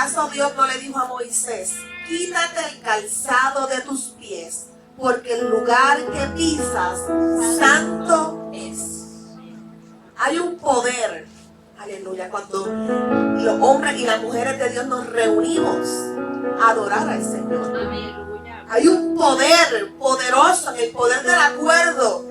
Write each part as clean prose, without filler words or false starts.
¿Acaso Dios no le dijo a Moisés: quítate el calzado de tus pies, porque el lugar que pisas santo es? Hay un poder, aleluya, cuando los hombres y las mujeres de Dios nos reunimos a adorar al Señor. Hay un poder poderoso en el poder del acuerdo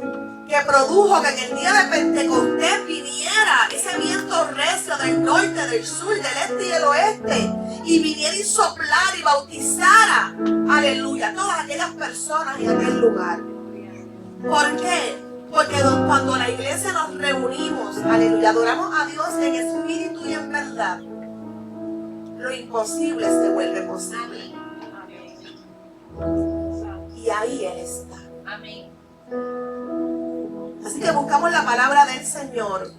que produjo que en el día de Pentecostés viniera ese viento recio del norte, del sur, del este y del oeste, y viniera y soplara y bautizara, aleluya, todas aquellas personas en aquel lugar. ¿Por qué? Porque cuando la iglesia nos reunimos, aleluya, adoramos a Dios en espíritu y en verdad, lo imposible se vuelve posible. Y ahí Él está. Amén. Así que buscamos la palabra del Señor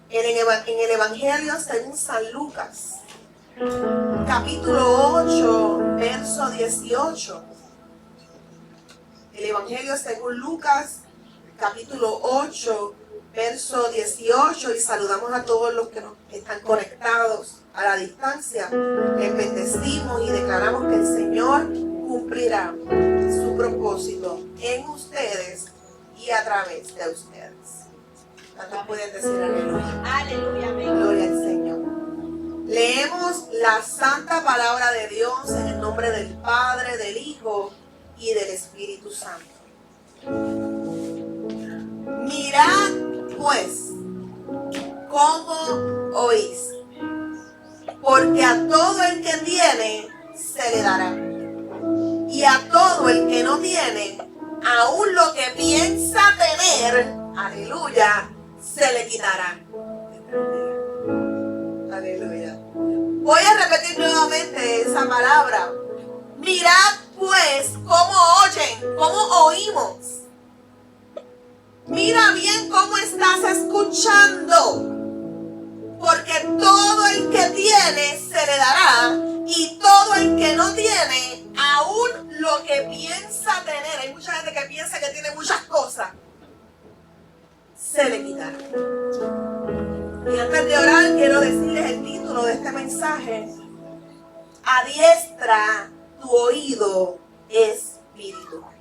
en el Evangelio según San Lucas, capítulo 8, verso 18. El Evangelio según Lucas, capítulo 8, verso 18. Y saludamos a todos los que están conectados a la distancia. Les bendecimos y declaramos que el Señor cumplirá su propósito en ustedes y a través de ustedes. ¿Cuántos pueden decir aleluya? Aleluya, amén. Gloria al Señor. Leemos la santa palabra de Dios en el nombre del Padre, del Hijo y del Espíritu Santo. Mirad pues cómo oís, porque a todo el que tiene se le dará, y a todo el que no tiene, aún lo que piensa tener, aleluya, se le quitará. Aleluya. Voy a repetir nuevamente esa palabra. Mirad pues cómo oyen, cómo oímos. Mira bien cómo estás escuchando, porque todo el que tiene se le dará, y todo el que no tiene, aún lo que piensa tener, hay mucha gente que piensa que tiene muchas cosas, se le quitará. Y antes de orar, quiero decirles el título de este mensaje: adiestra tu oído espiritual.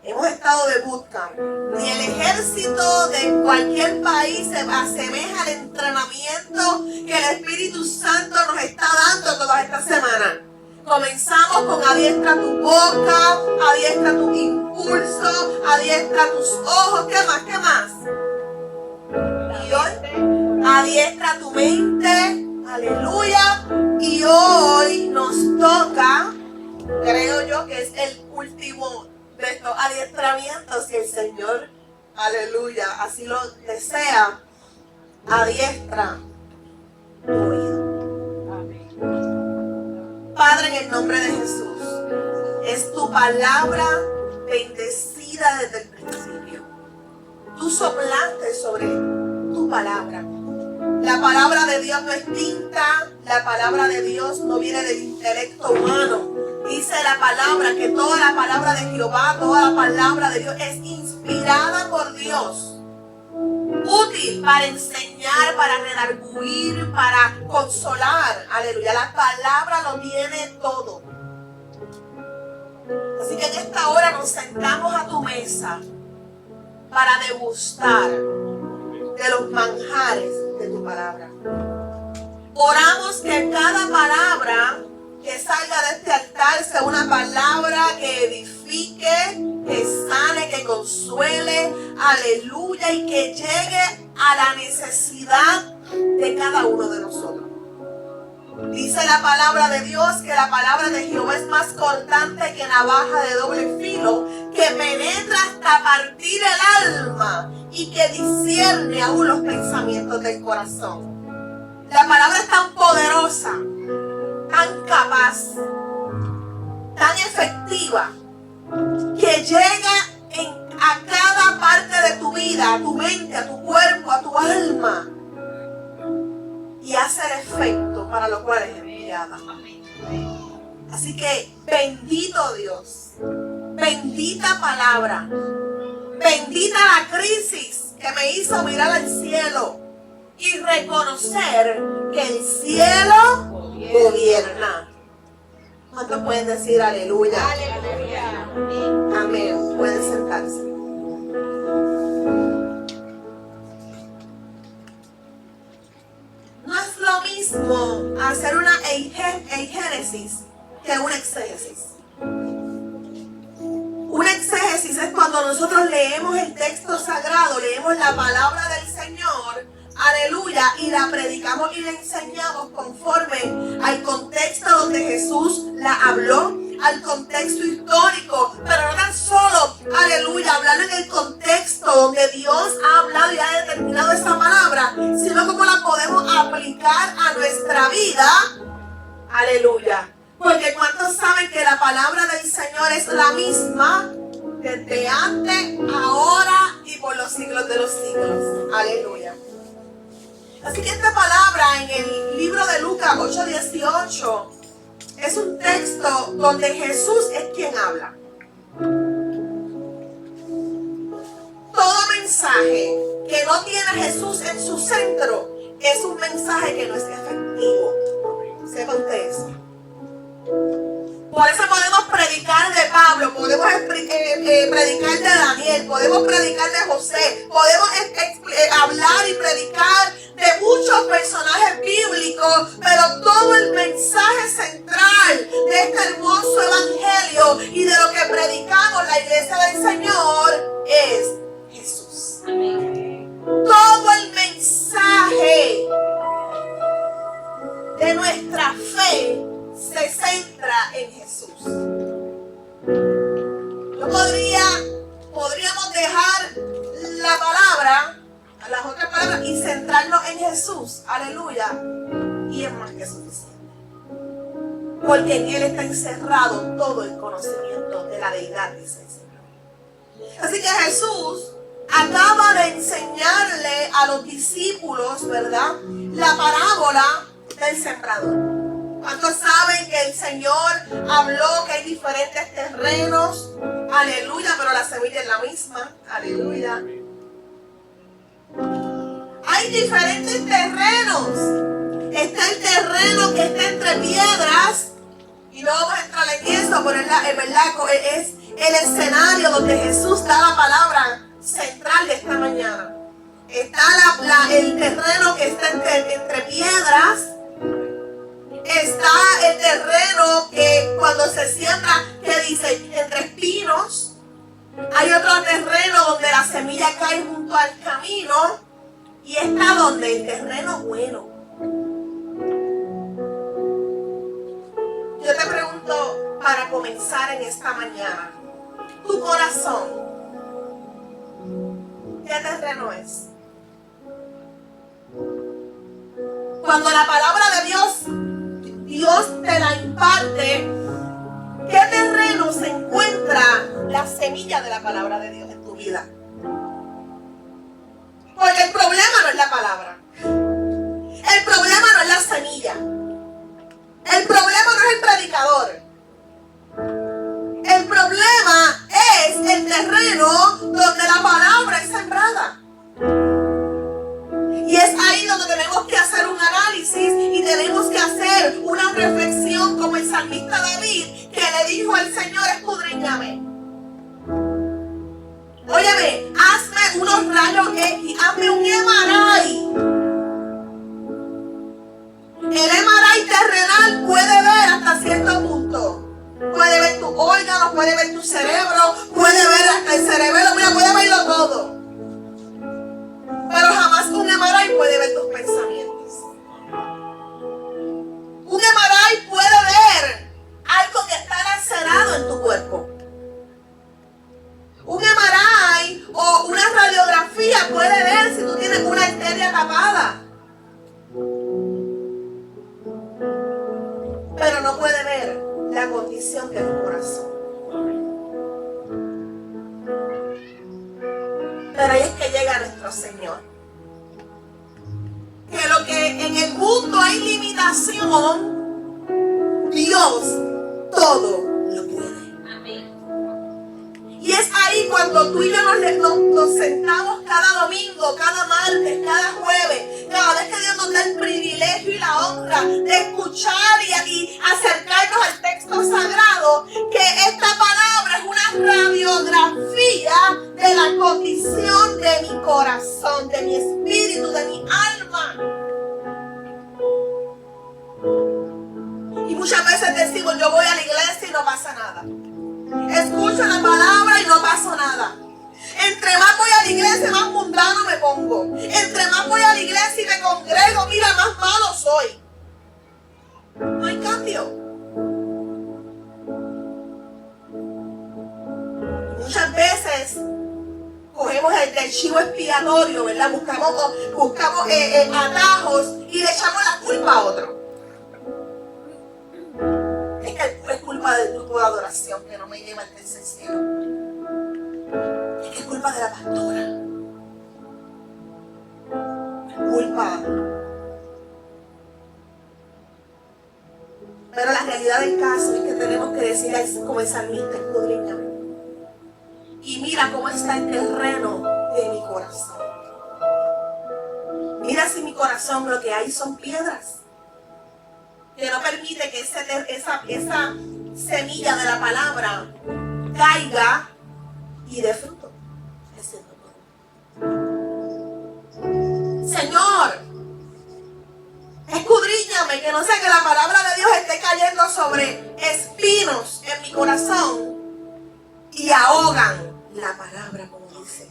Hemos estado de bootcamp. Ni el ejército de cualquier país se asemeja al entrenamiento que el Espíritu Santo nos está dando toda esta semana. Comenzamos con adiestra tu boca, adiestra tu impulso, adiestra tus ojos. ¿Qué más? ¿Qué más? Y hoy, adiestra tu mente. Aleluya. Y hoy nos toca, creo yo que es el último de estos adiestramientos, si el Señor, aleluya, así lo desea, adiestra tu oído. Padre, en el nombre de Jesús, es tu palabra bendecida desde el principio. Tú soplaste sobre tu palabra. La palabra de Dios no es tinta, la palabra de Dios no viene del intelecto humano. Dice la palabra que toda la palabra de Jehová, toda la palabra de Dios es inspirada por Dios. Útil para enseñar, para redarguir, para consolar. Aleluya, la palabra lo tiene todo. Así que en esta hora nos sentamos a tu mesa para degustar de los manjares de tu palabra. Oramos que cada palabra que salga de este altar sea una palabra que edifique, que sane, que consuele, aleluya, y que llegue a la necesidad de cada uno de nosotros. Dice la palabra de Dios que la palabra de Jehová es más cortante que navaja de doble filo, que penetra hasta partir el alma y que discierne aún los pensamientos del corazón. La palabra es tan poderosa, tan capaz, tan efectiva, que llega a cada parte de tu vida, a tu mente, a tu cuerpo, a tu alma, y hace el efecto para lo cual es enviada. Así que bendito Dios, bendita palabra, bendita la crisis que me hizo mirar al cielo y reconocer que que el cielo gobierna. ¿Cuántos pueden decir aleluya? Aleluya. Amén. Pueden sentarse. No es lo mismo hacer una eigenesis que una exégesis. Una exégesis es cuando nosotros leemos el texto sagrado, leemos la palabra del Señor, aleluya, y la predicamos y la enseñamos conforme al contexto donde Jesús la habló, al contexto histórico, pero no tan solo, aleluya, hablar en el contexto donde Dios ha hablado y ha determinado esa palabra, sino cómo la podemos aplicar a nuestra vida, aleluya. Porque ¿cuántos saben que la palabra del Señor es la misma desde antes, ahora y por los siglos de los siglos? Aleluya. Así que esta palabra en el libro de Lucas 8:18 es un texto donde Jesús es quien habla. Todo mensaje que no tiene a Jesús en su centro es un mensaje que no es efectivo. ¿Sepa usted eso? Por eso podemos predicar de Pablo, podemos predicar de Daniel, podemos predicar de José, podemos hablar y predicar de muchos personajes bíblicos, pero todo el mensaje central de este hermoso evangelio y de lo que predicamos la iglesia del Señor es Jesús. Amén. Todo el mensaje de nuestra fe se centra en Jesús. Podríamos dejar la palabra, las otras palabras, y centrarnos en Jesús. Aleluya. Y es más que suficiente. Porque en Él está encerrado todo el conocimiento de la deidad, dice el Señor. Así que Jesús acaba de enseñarle a los discípulos, ¿verdad?, la parábola del sembrador. ¿Cuántos saben que el Señor habló que hay diferentes terrenos? Aleluya, pero la semilla es la misma. Aleluya. Hay diferentes terrenos. Está el terreno que está entre piedras. Y no vamos a entrar en eso, pero es el escenario donde Jesús da la palabra central de esta mañana. Está el terreno que está entre piedras. Está el terreno que cuando se siembra, que dice, entre espinos. Hay otro terreno donde la semilla cae junto al camino. Y está donde el terreno bueno. Yo te pregunto, para comenzar en esta mañana, tu corazón, ¿qué terreno es? Cuando la palabra de Dios te la imparte, ¿qué terreno se encuentra la semilla de la palabra de Dios en tu vida? Porque el problema no es la palabra. El problema no es la semilla. El problema no es el predicador. El problema es el terreno donde la palabra es sembrada. Y es ahí donde tenemos que hacer un análisis y tenemos que hacer una reflexión como el salmista David, que le dijo al Señor: escudriñame. Óyeme, hazme unos rayos X, hazme un MRI. El MRI terrenal puede ver hasta cierto punto. Puede ver tus órganos, puede ver tu cerebro, puede ver hasta el cerebelo, mira, puede verlo todo. Pero jamás un MRI puede ver tus pensamientos. Un MRI puede ver algo que está lacerado en tu cuerpo. Un MRI o una radiografía puede ver si tú tienes una arteria tapada. Pero no puede ver la condición de tu corazón. Pero ahí es que llega nuestro Señor. Que lo que en el mundo hay limitación, Dios todo lo puede. Amén. Y es ahí Y cuando tú y yo nos sentamos cada domingo, cada martes, cada jueves, cada vez que Dios nos da el privilegio y la honra de escuchar y acercarnos al texto sagrado, que esta palabra es una radiografía de la condición de mi corazón, de mi espíritu, de mi alma. Y muchas veces decimos, yo voy a la iglesia y no pasa nada. Escucho la palabra y no pasa nada. Entre más voy a la iglesia, más mundano me pongo. Entre más voy a la iglesia y me congrego, mira, más malo soy. No hay cambio. Muchas veces cogemos el chivo expiatorio, ¿verdad? Buscamos atajos y le echamos la culpa a otro. Es culpa del grupo de adoración que no me lleva al tercer cielo. Es culpa de la pastora. Es culpa. Pero la realidad del caso es que tenemos que decir como el salmista, escudriñame. Y mira cómo está el terreno de mi corazón. Mira si mi corazón lo que hay son piedras. Que no permite que esa semilla de la palabra caiga y dé fruto. Señor, escudriñame, que no sea que la palabra de Dios esté cayendo sobre espinos en mi corazón y ahogan la palabra, como dice.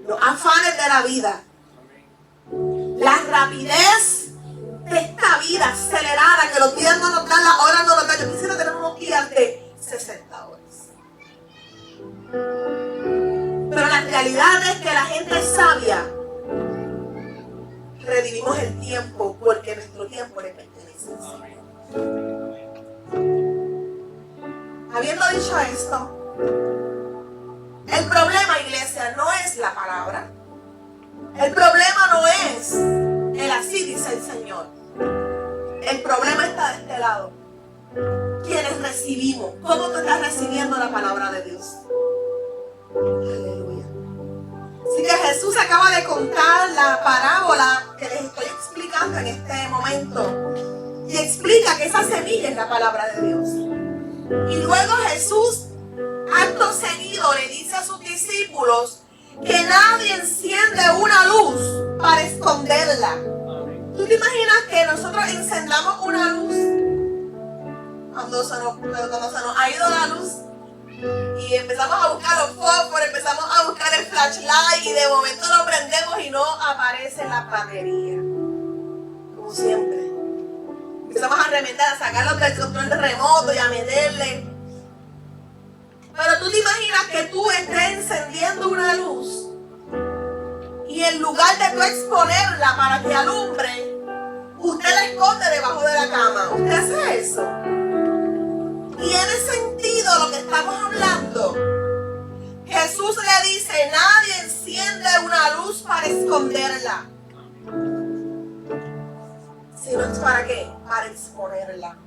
Los afanes de la vida, la rapidez de esta vida acelerada, que los días no nos dan, las horas no nos dan. Yo quisiera tener unos días de 60 horas. Pero la realidad es que la gente sabia redimimos el tiempo porque nuestro tiempo le pertenece al Señor. Habiendo dicho esto, el problema, iglesia, no es la palabra. El problema no es el así dice el Señor. El problema está de este lado. ¿Quiénes recibimos? ¿Cómo tú estás recibiendo la palabra de Dios? Aleluya. Así que Jesús acaba de contar la parábola que les estoy explicando en este momento. Y explica que esa semilla es la palabra de Dios. Y luego Jesús, acto seguido, le dice a sus discípulos que nadie enciende una luz para esconderla. ¿Tú te imaginas que nosotros encendamos una luz cuando se nos ha ido la luz y empezamos a buscar los fósforos, empezamos a buscar el flashlight y de momento lo prendemos y no aparece la batería? Como siempre. Empezamos a remendar, a sacarlo del control remoto y a meterle. Pero tú te imaginas que tú estés encendiendo una luz y en lugar de tú exponerla para que alumbre, usted la esconde debajo de la cama. ¿Usted hace eso? ¿Tiene sentido lo que estamos hablando? Jesús le dice, nadie enciende una luz para esconderla. Sino es para qué? Para exponerla.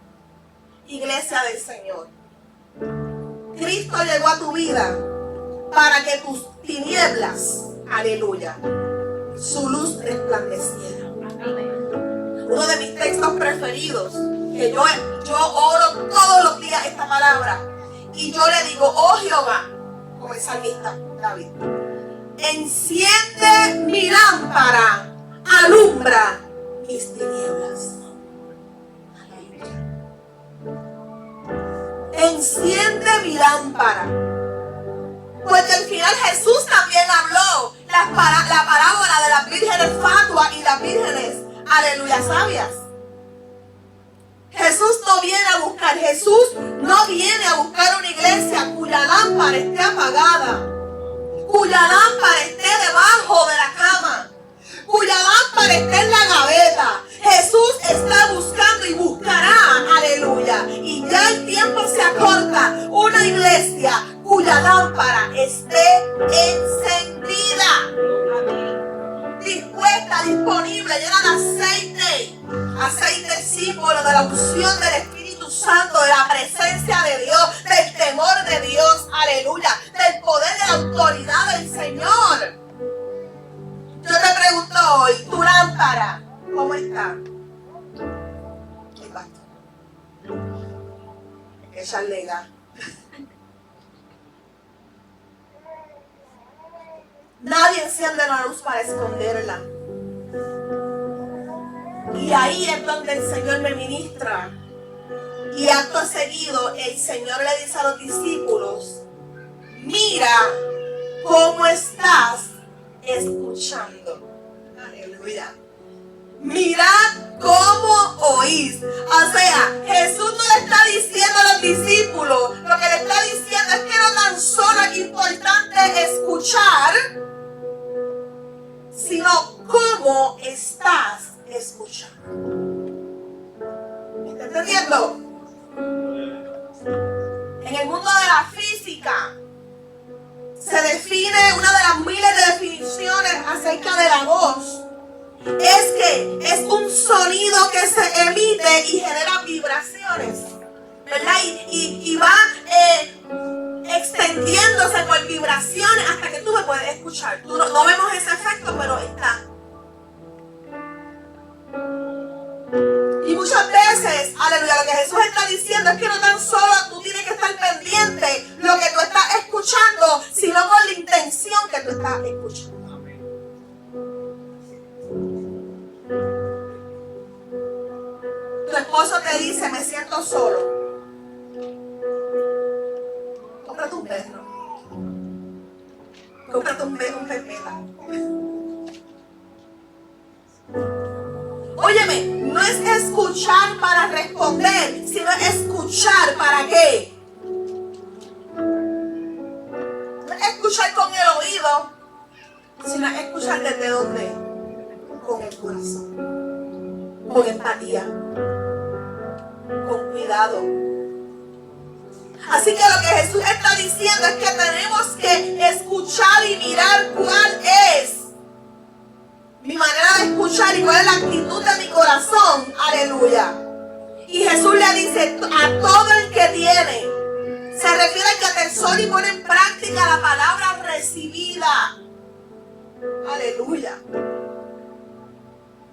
Iglesia del Señor. Cristo llegó a tu vida para que tus tinieblas, aleluya, su luz resplandeciera. Uno de mis textos preferidos, que yo oro todos los días esta palabra, y yo le digo, oh Jehová, como el salmista David, enciende mi lámpara, alumbra mis tinieblas. Enciende mi lámpara. Porque al final Jesús también habló la parábola de las vírgenes fatuas y las vírgenes, aleluya, sabias. Jesús no viene a buscar una iglesia cuya lámpara esté apagada, cuya lámpara esté debajo de la cama, cuya lámpara esté en la gaveta. Jesús está buscando y buscará, aleluya, y ya el tiempo se acorta, una iglesia cuya lámpara esté encendida, dispuesta, disponible, llena de aceite símbolo de la unción del Espíritu Santo, de la presencia de Dios, del temor de Dios, Nadie enciende la luz para esconderla. Y ahí es donde el Señor me ministra. Y acto seguido, el Señor le dice a los discípulos: mira cómo estás escuchando. Aleluya. Mirad cómo oís. O sea, Jesús no le está diciendo a los discípulos, lo que le está diciendo es que no tan solo es importante escuchar, sino cómo estás escuchando. ¿Me está entendiendo? En el mundo de la física se define una de las miles de definiciones acerca de la voz. Es que es un sonido que se emite y genera vibraciones, ¿verdad? Y va extendiéndose por vibraciones hasta que tú me puedes escuchar. No vemos ese efecto, pero está. Y muchas veces, aleluya, lo que Jesús está diciendo es que no tan solo tú tienes que estar pendiente lo que tú estás escuchando, sino con la intención que tú estás escuchando. Tu esposo te dice: me siento solo. Cómprate un perro. Cómprate un pepeta. Óyeme, no es escuchar para responder, sino escuchar para qué. No es escuchar con el oído, sino escuchar desde dónde. Con el corazón, con empatía, con cuidado. Así que lo que Jesús está diciendo es que tenemos que escuchar y mirar cuál es mi manera de escuchar y cuál es la actitud de mi corazón. Aleluya. Y Jesús le dice a todo el que tiene. Se refiere al que atesora y pone en práctica la palabra recibida. Aleluya.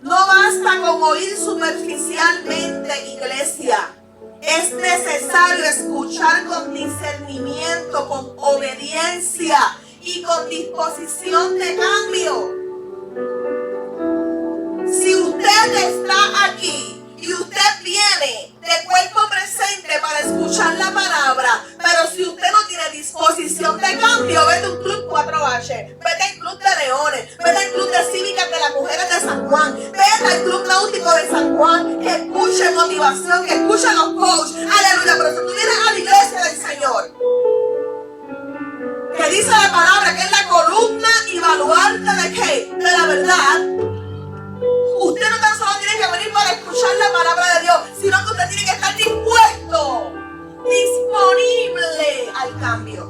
No basta con oír superficialmente, iglesia. Es necesario escuchar con discernimiento, con obediencia y con disposición de cambio. Si usted está aquí y usted viene de cuerpo presente para escuchar la palabra, pero si usted no tiene disposición de cambio, vete a un club 4H, vete al club de Leones, vete al club de Cívicas de las Mujeres de San Juan, vete al club náutico de San Juan, que escuche motivación, que escuche los coaches, aleluya. Pero si tú vienes a la iglesia del Señor, que dice la palabra que es la columna y baluarte de qué, de la verdad, usted no tan solo tiene que venir para escuchar la palabra de Dios, sino que usted tiene que estar dispuesto, disponible al cambio.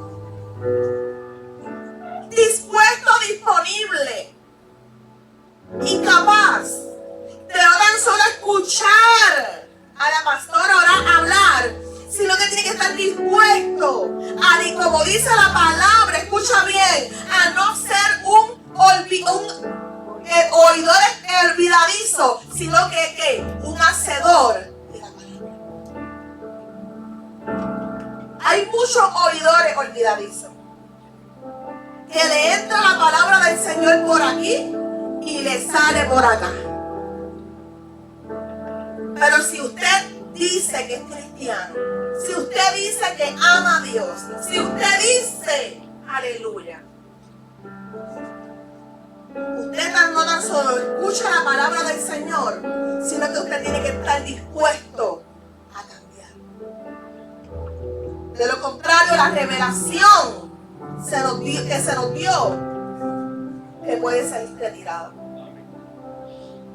Dispuesto, disponible y capaz de no tan solo escuchar a la pastora orar, hablar, sino que tiene que estar dispuesto a, y como dice la palabra, escucha bien, a no ser un oidor olvidadizo, sino que un hacedor de la palabra. Hay muchos oidores olvidadizos que le entra la palabra del Señor por aquí y le sale por acá. Pero si usted dice que es cristiano, si usted dice que ama a Dios, si usted dice aleluya, usted no tan solo escucha la palabra del Señor, sino que usted tiene que estar dispuesto a cambiar. De lo contrario, la revelación que se nos dio, que puede ser retirada.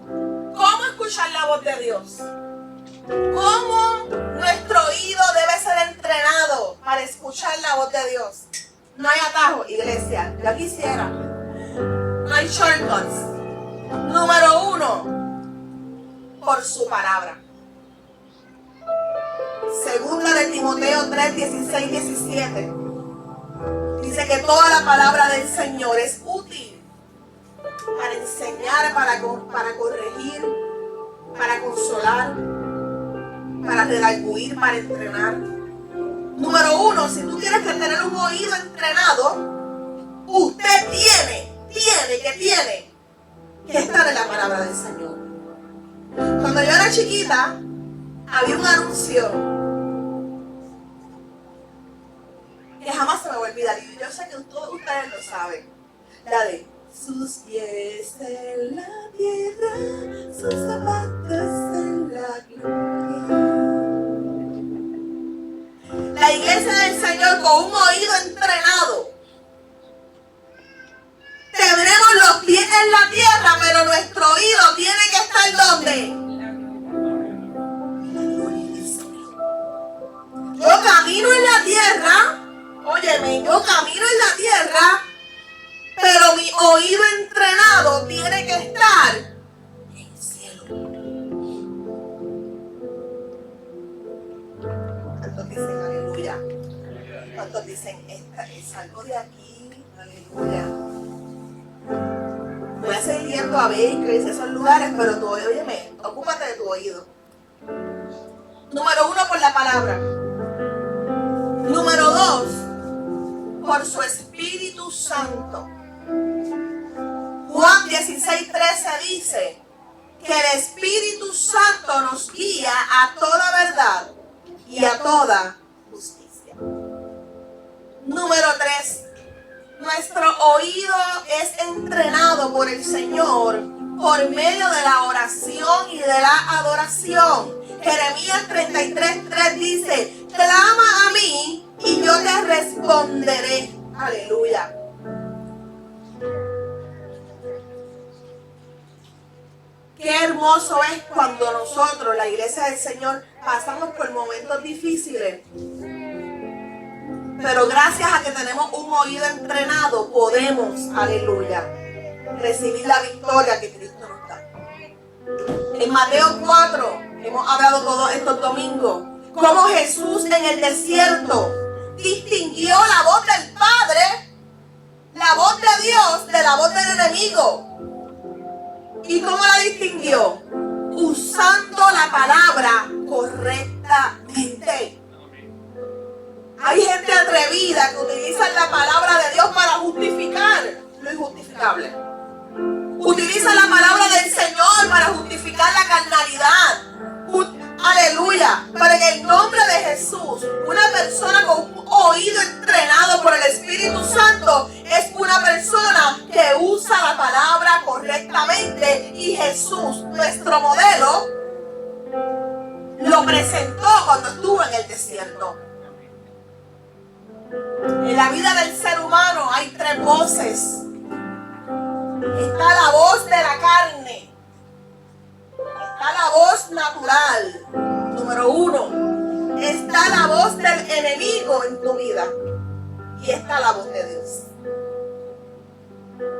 ¿Cómo escuchar la voz de Dios? ¿Cómo nuestro oído debe ser entrenado para escuchar la voz de Dios? No hay atajo, iglesia. Ya quisiera. No hay shortcuts. Número 1, por su palabra. Segunda de Timoteo 3, 16, 17. Dice que toda la palabra del Señor es útil para enseñar, para corregir, para consolar, para redarguir, para entrenar. Número 1, si tú quieres tener un oído entrenado, usted tiene que estar en la palabra del Señor. Cuando yo era chiquita, había un anuncio que jamás se me va a olvidar, y yo sé que todos ustedes lo saben. La de sus pies en la tierra, sus zapatos en la gloria. La iglesia del Señor, con un oído entrenado, tendremos los pies en la tierra, pero nuestro oído tiene que estar ¿dónde? Yo camino en la tierra, óyeme, yo camino en la tierra, pero mi oído entrenado tiene que estar en el cielo. ¿Cuántos dicen aleluya? ¿Cuántos dicen salgo de aquí? Aleluya. Voy a seguir yendo a Bakeries, esos lugares, pero tú, óyeme, ocúpate de tu oído. Número 1, por la palabra. Número 2, por su Espíritu Santo. Juan 16:13 dice que el Espíritu Santo nos guía a toda verdad y a toda justicia. Número 3, nuestro oído es entrenado por el Señor por medio de la oración y de la adoración. Jeremías 33:3 dice: clama a mí y yo te responderé. Aleluya. Qué hermoso es cuando nosotros, la iglesia del Señor, pasamos por momentos difíciles. Pero gracias a que tenemos un oído entrenado, podemos, aleluya, recibir la victoria que Cristo nos da. En Mateo 4, hemos hablado todos estos domingos, cómo Jesús en el desierto distinguió la voz del Padre, la voz de Dios, de la voz del enemigo. ¿Y cómo la distinguió? Usando la palabra correctamente. Hay gente atrevida que utiliza la palabra de Dios para justificar lo injustificable. Utiliza la palabra del Señor para justificar la carnalidad. Aleluya. Pero en el nombre de Jesús, una persona con un oído entrenado por el Espíritu Santo es una persona que usa la palabra correctamente. Y Jesús, nuestro modelo, lo presentó cuando estuvo en el desierto. En la vida del ser humano hay 3 voces. Está la voz de la carne. Está la voz natural. Número 1. Está la voz del enemigo en tu vida. Y está la voz de Dios.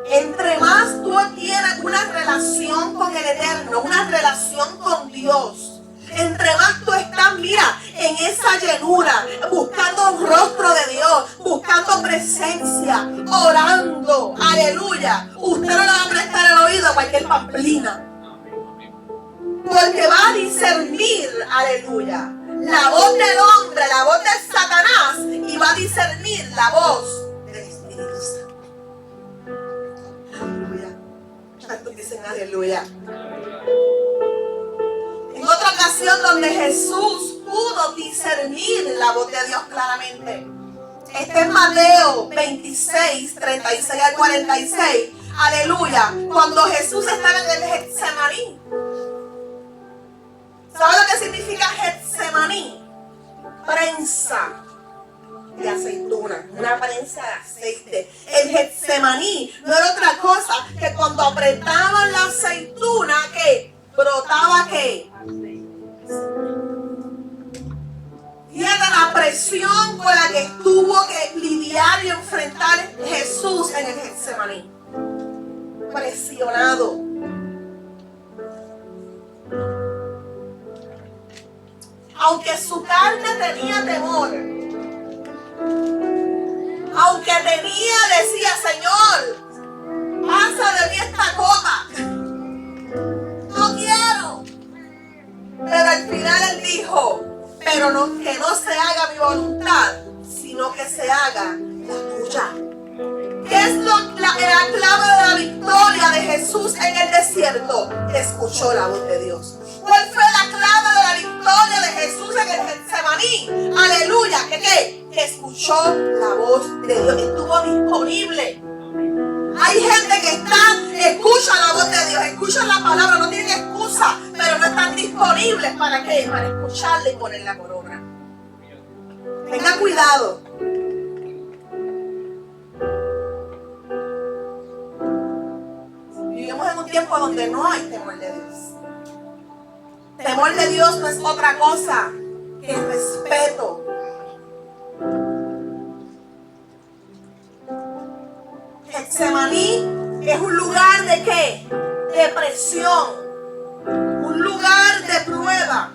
Entre más tú tienes una relación con el Eterno, una relación con Dios, entre más tú estás, mira, en esa llenura, buscando un rostro de Dios, buscando presencia, orando, aleluya, usted no le va a prestar el oído a cualquier pamplina, porque va a discernir, aleluya, la voz del hombre, la voz de Satanás, y va a discernir la voz del Espíritu Santo. Aleluya. ¿Cuántos dicen aleluya? En otra ocasión donde Jesús pudo discernir la voz de Dios claramente. Este es Mateo 26, 36 al 46. Aleluya. Cuando Jesús estaba en el Getsemaní. ¿Sabe lo que significa Getsemaní? Prensa de aceituna, una prensa de aceite. El Getsemaní no era otra cosa que cuando apretaban la aceituna, ¿qué? Brotaba ¿qué? Fíjate la presión con la que tuvo que lidiar y enfrentar Jesús en el Getsemaní. Presionado. Aunque su carne tenía temor, aunque decía, Señor, pasa de mí esta copa. No quiero. Pero al final él dijo, pero no, que no se haga mi voluntad, sino se haga la tuya. ¿Qué es la clave de la victoria de Jesús en el desierto? Escuchó la voz de Dios. ¿Cuál fue la clave de la victoria de Jesús en el Getsemaní? Aleluya. ¿Qué? Que escuchó la voz de Dios. Estuvo disponible. Hay gente que escucha la voz de Dios, escucha la palabra, no tienen excusa, pero no están disponibles ¿para qué? Para escucharla y ponerla por obra. Tenga cuidado. Vivimos en un tiempo donde no hay temor de Dios. Temor de Dios no es otra cosa que respeto. Getsemaní es un lugar de ¿qué? De presión, un lugar de prueba,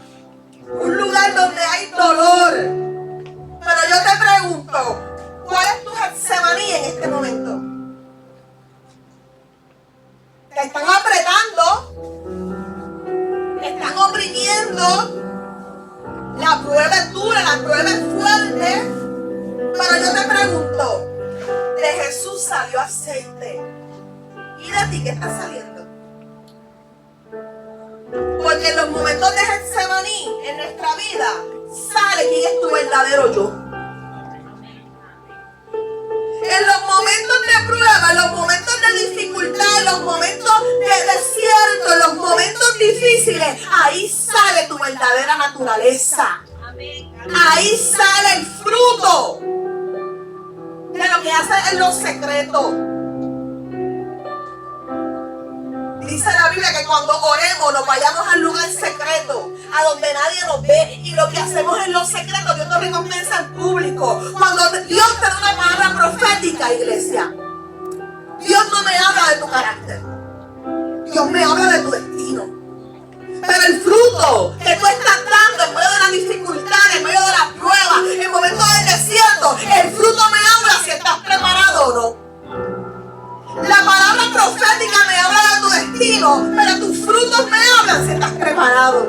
un lugar donde hay dolor. Pero yo te pregunto, ¿cuál es tu Getsemaní en este momento? Te están apretando, te están oprimiendo, la prueba es dura, la prueba es fuerte, pero yo te pregunto, de Jesús salió aceite. ¿Y de ti qué está saliendo? Porque en los momentos de Getsemaní en nuestra vida sale quién es tu verdadero yo. En los momentos de prueba, en los momentos de dificultad, en los momentos de desierto, en los momentos difíciles, ahí sale tu verdadera naturaleza. Ahí sale el fruto de lo que hace en lo secreto. Dice la Biblia que cuando oremos nos vayamos al lugar secreto, a donde nadie nos ve, y lo que hacemos en lo secreto Dios nos recompensa en público. Cuando Dios te da una palabra profética, iglesia, Dios no me habla de tu carácter, Dios me habla de tu destino. Pero el fruto que tú estás dando en medio de la dificultad, en medio de la prueba, en momentos del desierto, el fruto me habla si estás preparado o no. La palabra profética me habla de tu destino, pero tus frutos me hablan si estás preparado.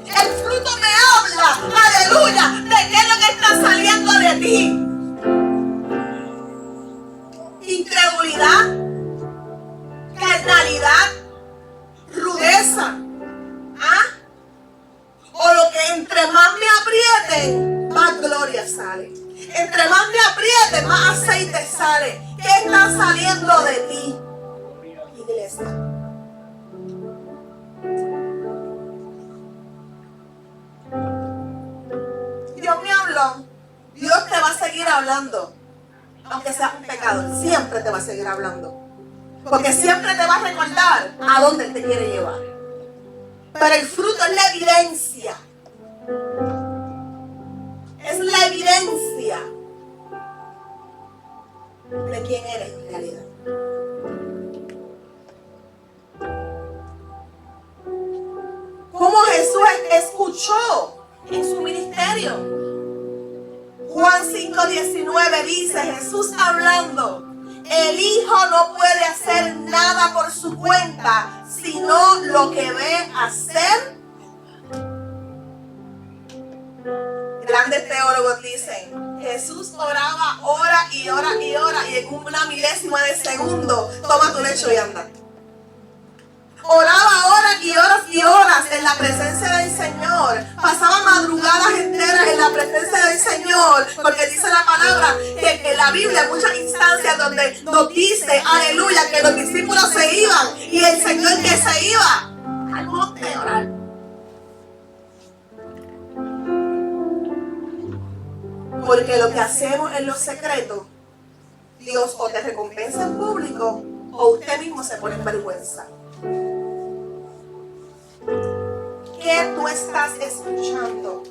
El fruto me habla, aleluya, de qué es lo que está saliendo de ti. Incredulidad, carnalidad, rudeza. O lo que entre más me aprieten, más gloria sale. Entre más me aprieten, más aceite sale. ¿Qué está saliendo de ti, iglesia? Dios me habló. Dios te va a seguir hablando. Aunque seas un pecador, siempre te va a seguir hablando. Porque siempre te va a recordar a dónde Él te quiere llevar. Pero el fruto es la evidencia. Es la evidencia de quién eres en realidad. ¿Cómo Jesús escuchó en su ministerio? Juan 5:19 dice, Jesús hablando, el Hijo no puede hacer nada por su cuenta, sino lo que ve hacer. Grandes teólogos dicen, Jesús oraba hora y hora y hora, y en una milésima de segundo, toma tu lecho y anda. Oraba horas y horas y horas en la presencia del Señor. Pasaba madrugadas enteras en la presencia del Señor. Porque dice la palabra que en la Biblia hay muchas instancias donde nos dice, aleluya, que los discípulos se iban y el Señor que se iba al monte a orar. Porque lo que hacemos en lo secreto, Dios o te recompensa en público o usted mismo se pone en vergüenza. ¿Qué tú estás escuchando?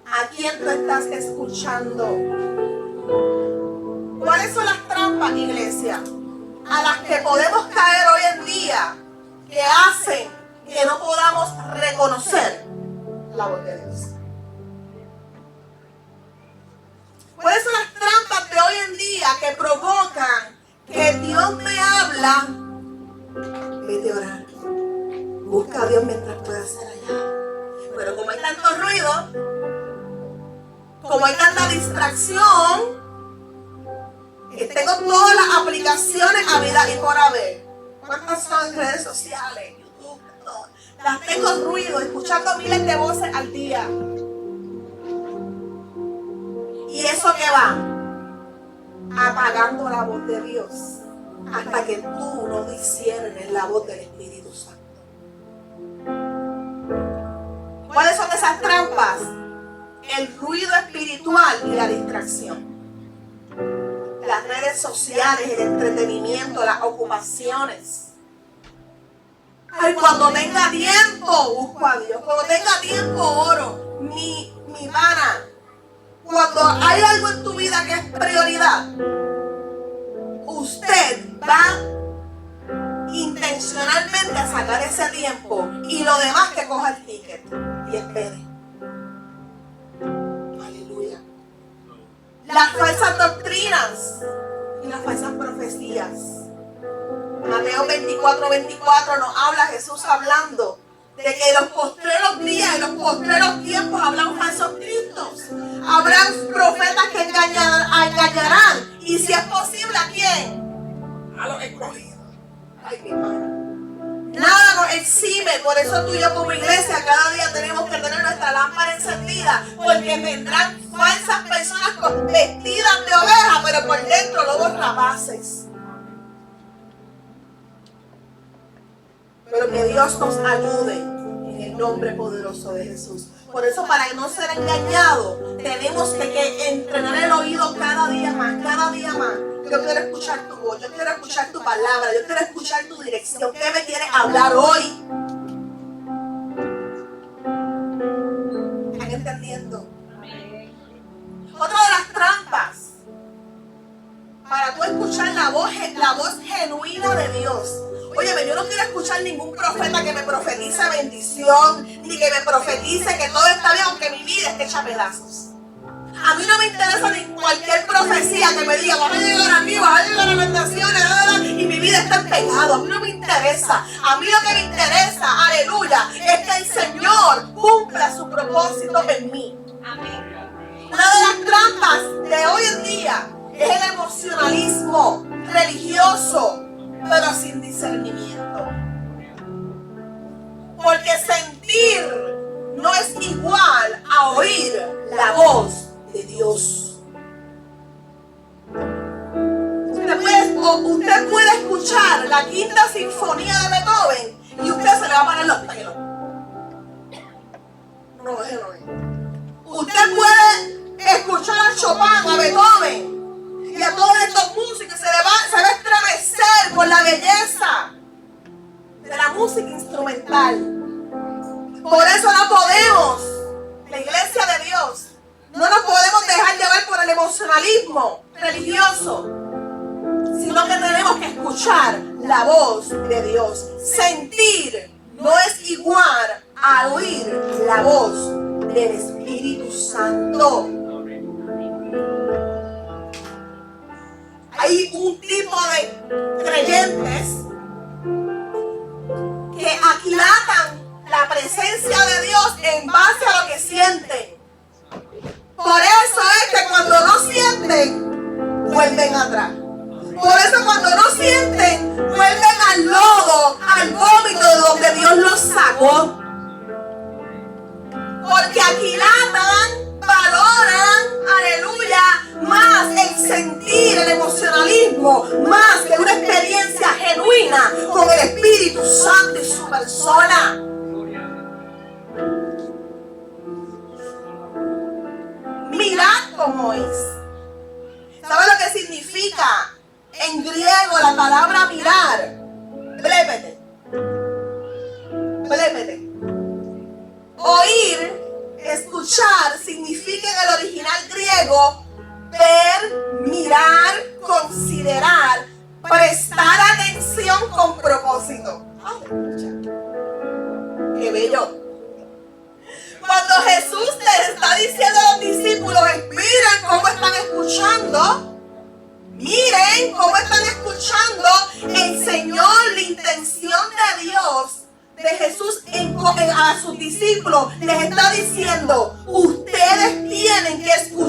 ¿A quién tú estás escuchando? ¿Cuáles son las trampas, iglesia, a las que podemos caer hoy en día que hacen que no podamos reconocer la voz de Dios? ¿Cuáles son las trampas de hoy en día que provocan que Dios me habla? Vete a orar. Busca a Dios mientras puedas hacer allá. Pero como hay tanto ruido, como hay tanta distracción, tengo todas las aplicaciones a vida y por haber. ¿Cuántas son redes sociales? YouTube, todo. Las tengo ruido, escuchando miles de voces al día. ¿Y eso qué va? Apagando la voz de Dios hasta que tú no disciernes la voz del Espíritu Santo. ¿Cuáles son esas trampas? El ruido espiritual y la distracción. Las redes sociales, el entretenimiento, las ocupaciones. Ay, cuando tenga tiempo, busco a Dios. Cuando tenga tiempo, oro. Mi mana, cuando hay algo en tu vida que es prioridad, usted va intencionalmente a sacar ese tiempo y lo demás que coja el ticket y espere. Aleluya. Las falsas doctrinas y las falsas profecías. Mateo 24:24 nos habla Jesús hablando de que en los postreros días y los postreros tiempos habrán falsos cristos. Habrán profetas que engañarán. Y si es posible, ¿a quién? A los escogidos. Ay, mi madre. Nada nos exime, por eso tú y yo como iglesia cada día tenemos que tener nuestra lámpara encendida, porque vendrán falsas personas vestidas de oveja, pero por dentro lobos rapaces. Pero que Dios nos ayude en el nombre poderoso de Jesús. Por eso, para no ser engañados, tenemos que entrenar el oído cada día más, cada día más. Yo quiero escuchar tu voz, yo quiero escuchar tu palabra, yo quiero escuchar tu dirección. ¿Qué me quieres hablar hoy? ¿Están entendiendo? Otra de las trampas para tú escuchar la voz genuina de Dios. Óyeme, yo no quiero escuchar ningún profeta que me profetice bendición, ni que me profetice que todo está bien, aunque mi vida esté hecha pedazos. A mí no me interesa ni cualquier profecía que me diga, vas a llegar aquí, vas a llegar a bendiciones, y mi vida está en pecado. A mí no me interesa. A mí lo que me interesa, aleluya, es que el Señor cumpla su propósito en mí. Amén. Una de las trampas de hoy en día es el emocionalismo religioso, pero sin discernimiento. Porque sentir no es igual a oír la voz de Dios. Usted puede escuchar la quinta sinfonía de Beethoven y usted se le va a parar los pelos. No, eso no es. Usted puede escuchar a Chopin, a Beethoven y a todos estos músicos, se va a estremecer por la belleza de la música instrumental. Por eso no podemos, la iglesia de Dios, no nos podemos dejar llevar por el emocionalismo religioso, sino que tenemos que escuchar la voz de Dios. Sentir no es igual a oír la voz del Espíritu Santo. Hay un tipo de creyentes que aquilatan la presencia de Dios en base a lo que sienten. Por eso es que cuando no sienten, vuelven atrás. Por eso cuando no sienten, vuelven al lodo, al vómito de donde Dios los sacó. Porque aquilatan, valoran, aleluya, más el sentir, el emocionalismo, más que una experiencia genuina con el Espíritu Santo y su persona. Mirad cómo es. ¿Sabe lo que significa en griego la palabra mirar? Blépete. Blépete. Oír, escuchar, significa en el original griego ver, mirar, considerar, prestar atención con propósito. ¡Qué bello! Cuando Jesús les está diciendo a los discípulos, miren cómo están escuchando, miren cómo están escuchando, el Señor, la intención de Dios, de Jesús a sus discípulos, les está diciendo, ustedes tienen que escuchar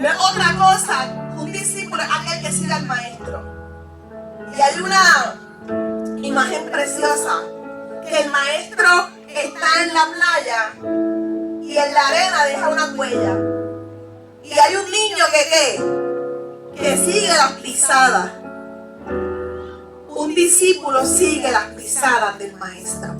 No es otra cosa, un discípulo es aquel que sigue al maestro. Y hay una imagen preciosa, que el maestro está en la playa y en la arena deja una huella. Y hay un niño que sigue las pisadas. Un discípulo sigue las pisadas del maestro.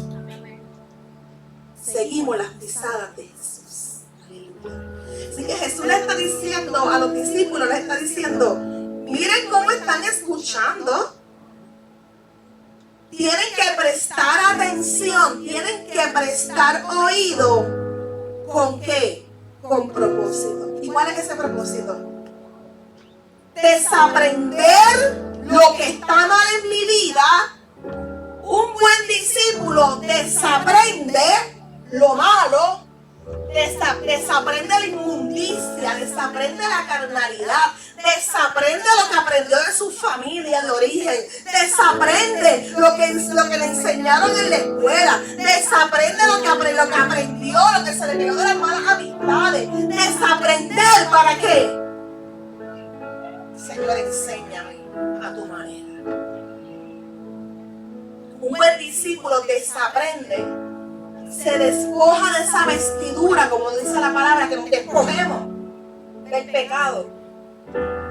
Seguimos las pisadas de Jesús. Aleluya. Así que Jesús le está diciendo a los discípulos, le está diciendo, miren cómo están escuchando. Tienen que prestar atención, tienen que prestar oído. ¿Con qué? Con propósito. ¿Y cuál es ese propósito? Desaprender lo que está mal en mi vida. Un buen discípulo desaprende lo malo, desaprende la inmundicia, desaprende la carnalidad, desaprende lo que aprendió de su familia de origen, desaprende lo que le enseñaron en la escuela, desaprende lo que aprendió, lo que se le quedó de las malas amistades, desaprender. ¿Para qué? Señor, enséñame a tu manera. Un buen discípulo desaprende, se despoja de esa vestidura, como dice la palabra, que nos despojemos del pecado.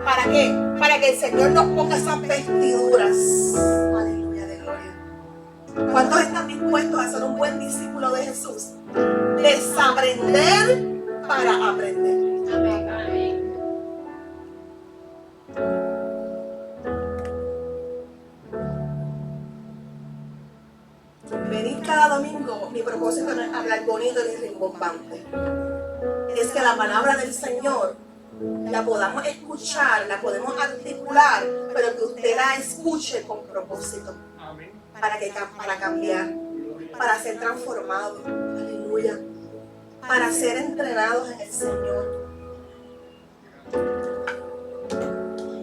¿Para qué? Para que el Señor nos ponga esas vestiduras. Aleluya de gloria. ¿Cuántos están dispuestos a ser un buen discípulo de Jesús? Desaprender para aprender. Amén. Amén. Venir cada domingo, mi propósito no es hablar bonito ni rimbombante. Es que la palabra del Señor la podamos escuchar, la podemos articular, pero que usted la escuche con propósito. Para cambiar, para ser transformados. Aleluya. Para ser entrenados en el Señor.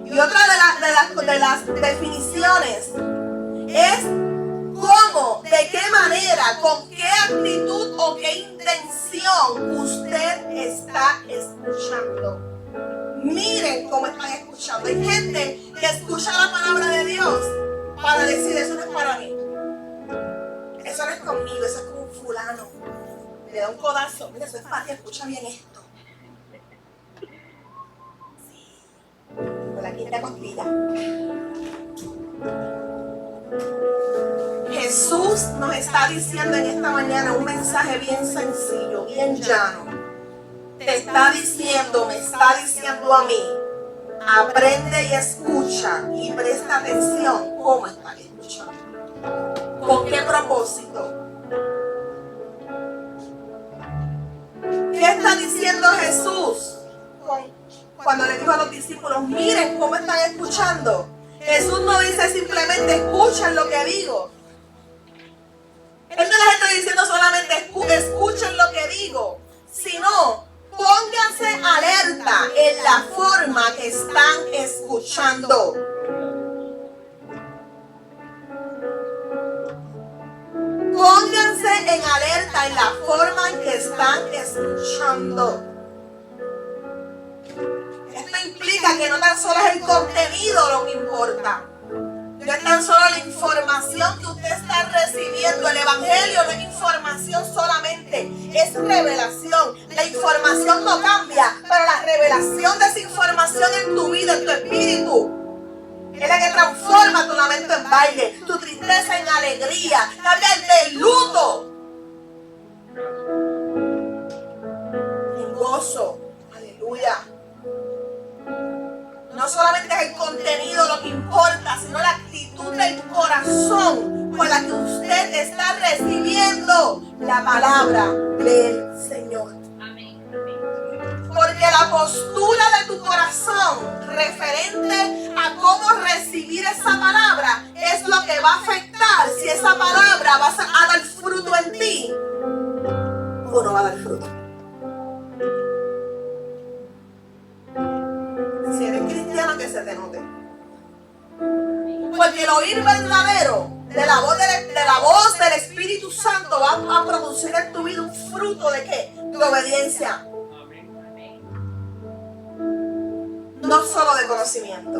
Y otra de las definiciones es cómo, de qué manera, con qué actitud o qué intención usted está escuchando. Miren cómo están escuchando. Hay gente que escucha la palabra de Dios para decir, eso no es para mí. Eso no es conmigo, eso es con un fulano. Le da un codazo. Mira, eso es para ti, escucha bien esto. Sí. Con la quinta costilla. Jesús nos está diciendo en esta mañana un mensaje bien sencillo, bien llano. Te está diciendo, me está diciendo a mí, aprende y escucha y presta atención cómo están escuchando. ¿Con qué propósito? ¿Qué está diciendo Jesús cuando le dijo a los discípulos, miren cómo están escuchando? Jesús no dice simplemente escuchen lo que digo. Él no les está diciendo solamente escuchen lo que digo, sino pónganse alerta en la forma que están escuchando. Pónganse en alerta en la forma en que están escuchando. Esto implica que no tan solo es el contenido lo que importa. No es tan solo la información que usted está recibiendo. El evangelio no es información solamente, es revelación. La información no cambia, pero la revelación de esa información en tu vida, en tu espíritu, es la que transforma tu lamento en baile, tu tristeza en alegría, cambia el luto en gozo. Aleluya. No solamente es el contenido lo que importa, sino la actitud del corazón con la que usted está recibiendo la palabra del Señor. Amén. Porque la postura de tu corazón referente a cómo recibir esa palabra es lo que va a afectar si esa palabra va a dar fruto en ti o no va a dar fruto. Si eres cristiano, que se te note. Porque el oír verdadero de la voz del Espíritu Santo va a producir en tu vida un fruto de ¿qué? De obediencia. no solo de conocimiento.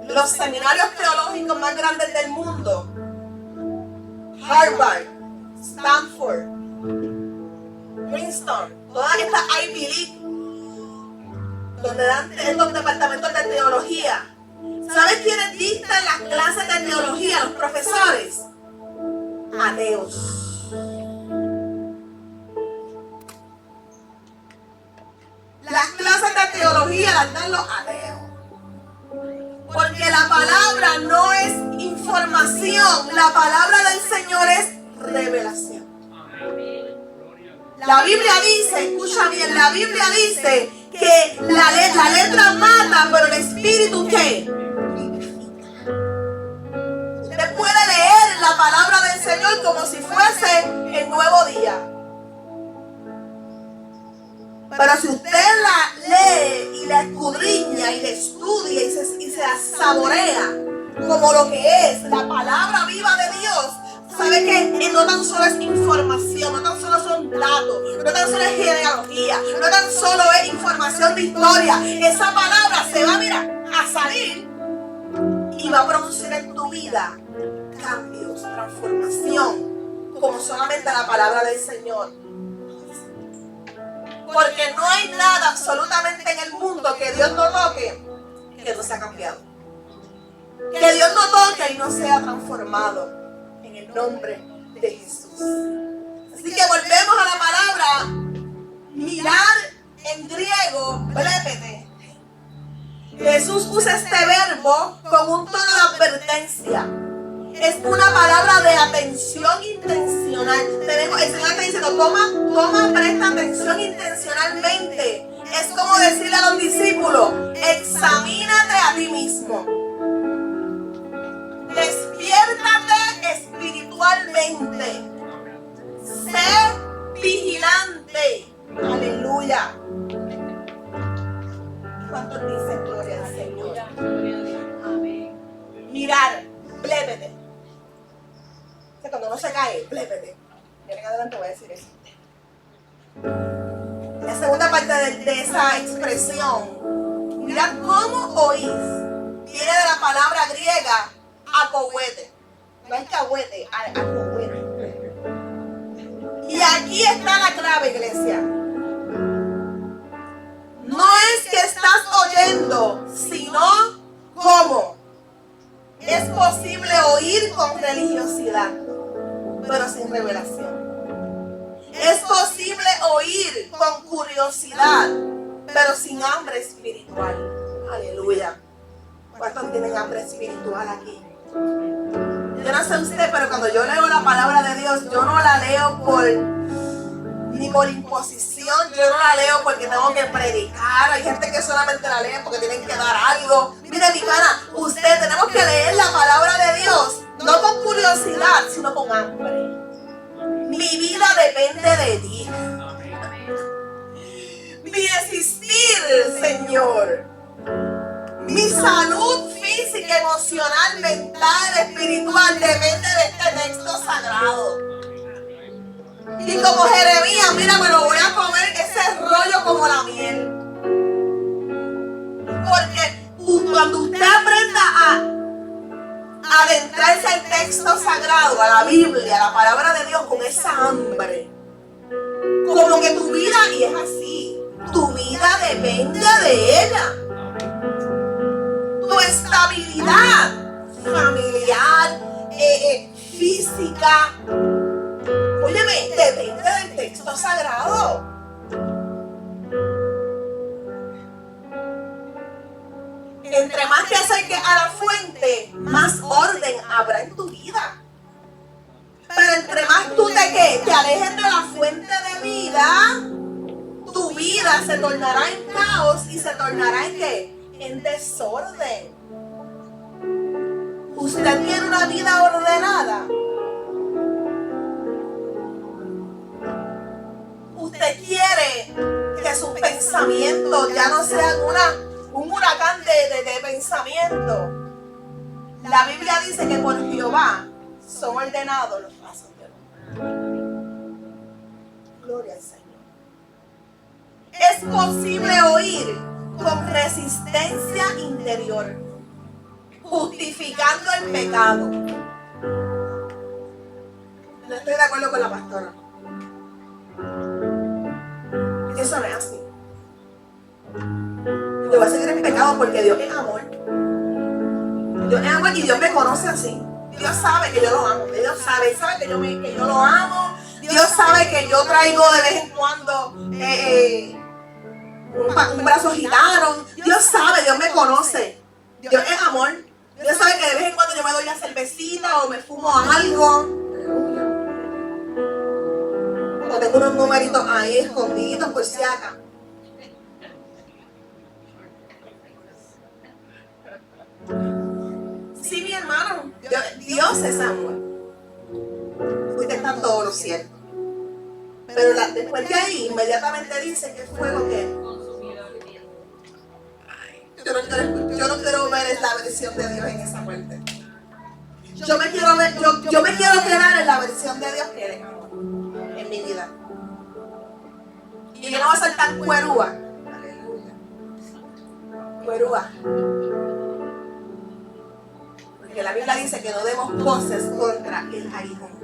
Los seminarios teológicos más grandes del mundo, Harvard, Stanford, Princeton, todas estas Ivy League, donde dan los departamentos de teología. ¿Sabes quiénes dictan las clases de teología? Los profesores. Ateos. Las clases de teología las dan los ateos. Porque la palabra no es información, la palabra del Señor es revelación. La Biblia dice, escucha bien, la Biblia dice que la letra mata, pero el espíritu ¿qué? Usted puede leer la palabra del Señor como si fuese el nuevo día. Pero si usted la lee y la escudriña y la estudia y se la saborea como lo que es la palabra viva de Dios, sabe que no tan solo es información, no tan solo son datos, no tan solo es genealogía, no tan solo es información de historia. Esa palabra se va, a salir y va a producir en tu vida cambios, transformación, como solamente la palabra del Señor. Porque no hay nada absolutamente en el mundo que Dios no toque que no sea cambiado. Que Dios no toque y no sea transformado. En el nombre de Jesús. Así que volvemos a la palabra mirar en griego, blepete. Jesús usa este verbo con un tono de advertencia. Es una palabra de atención intencional. El Señor está diciendo, presta atención intencionalmente. Es como decirle a los discípulos, examínate a ti mismo. Despiértate espiritualmente. Sé vigilante. Aleluya. ¿Cuántos dicen gloria al Señor? Mirar, blépete. Cuando uno se cae, blépete. Miren adelante, voy a decir eso. La segunda parte de esa expresión, mirad cómo oís, viene de la palabra griega acohuete. No es cahuete, acohuete. Y aquí está la clave, iglesia. No es que estás oyendo, sino cómo. Es posible oír con religiosidad, pero sin revelación. Es posible oír con curiosidad, pero sin hambre espiritual. Aleluya. ¿Cuántos tienen hambre espiritual aquí? Yo no sé usted, pero cuando yo leo la palabra de Dios, yo no la leo ni por imposición, yo no la leo porque tengo que predicar. Hay gente que solamente la lee porque tienen que dar algo. Mire, mi pana, usted tenemos que leer la palabra de Dios, no con curiosidad, sino con hambre. Mi vida depende de ti. Mi existir, Señor. Mi salud física, emocional, mental, espiritual depende de este texto sagrado. Y como Jeremías, mira, me lo voy a comer ese rollo como la miel. Porque cuando usted aprenda a adentrarse al texto sagrado, a la Biblia, a la palabra de Dios con esa hambre, como que tu vida, y es así, tu vida depende de ella. Tu estabilidad familiar, física, óyeme, depende del texto sagrado. Entre más te acerques a la fuente, más orden habrá en tu vida. Pero entre más tú te alejes de la fuente de vida, tu vida se tornará en caos y se tornará en ¿qué? En desorden. ¿Usted tiene una vida ordenada? ¿Usted quiere que sus pensamientos ya no sean un huracán de pensamiento? La Biblia dice que por Jehová son ordenados los pasos del hombre. Gloria al Señor. Es es posible oír con resistencia interior, justificando el pecado. No estoy de acuerdo con la pastora. Eso no es así. Yo voy a seguir en pecado porque Dios es amor. Dios es amor y Dios me conoce así. Dios sabe que yo lo amo. Dios sabe que yo lo amo. Dios sabe que yo traigo de vez en cuando un brazo gitano. Dios sabe, Dios me conoce. Dios es amor. Dios sabe que de vez en cuando yo me doy una cervecita o me fumo algo. O tengo unos numeritos ahí escondidos por si acaso. Sí, mi hermano, Dios es amor. Usted está en todo lo cierto. Pero después de ahí, inmediatamente dice que fuego que... Yo no quiero ver la versión de Dios en esa muerte. Yo me quiero quedar en la versión de Dios que Él es amor en mi vida. Y yo no voy a ser tan cuerúa. Aleluya. Cuerúa. Porque la Biblia dice que no demos voces contra el aguijón.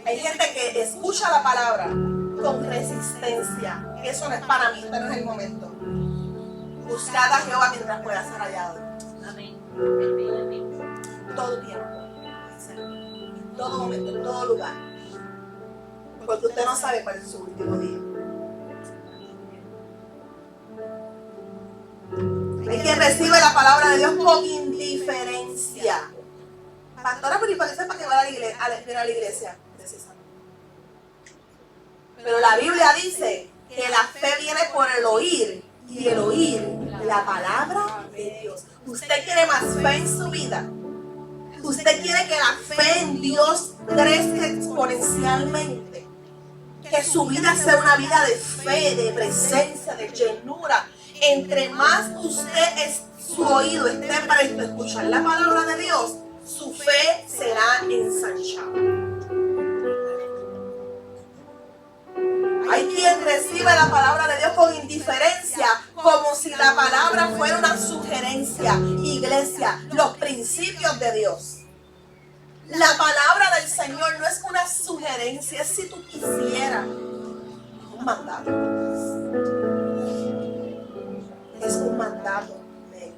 Hay gente que escucha la palabra con resistencia. Eso no es para mí, este no es el momento. Buscad a Jehová mientras pueda ser hallado. Amén. Todo tiempo, en todo momento, en todo lugar. Porque usted no sabe cuál es su último día. Hay quien recibe la palabra de Dios con indiferencia. Pastora, pero ¿y para qué sepa que va a la iglesia? Pero la Biblia dice que la fe viene por el oír y el oír la palabra de Dios. ¿Usted quiere más fe en su vida? ¿Usted quiere que la fe en Dios crezca exponencialmente? Que su vida sea una vida de fe, de presencia, de llenura. Entre más su oído esté presto a escuchar la palabra de Dios, su fe será ensanchada. Hay quien recibe la palabra de Dios con indiferencia, como si la palabra fuera una sugerencia. Iglesia, los principios de Dios. La palabra del Señor no es una sugerencia, es si tú quisieras. Es un mandato. Es un mandato de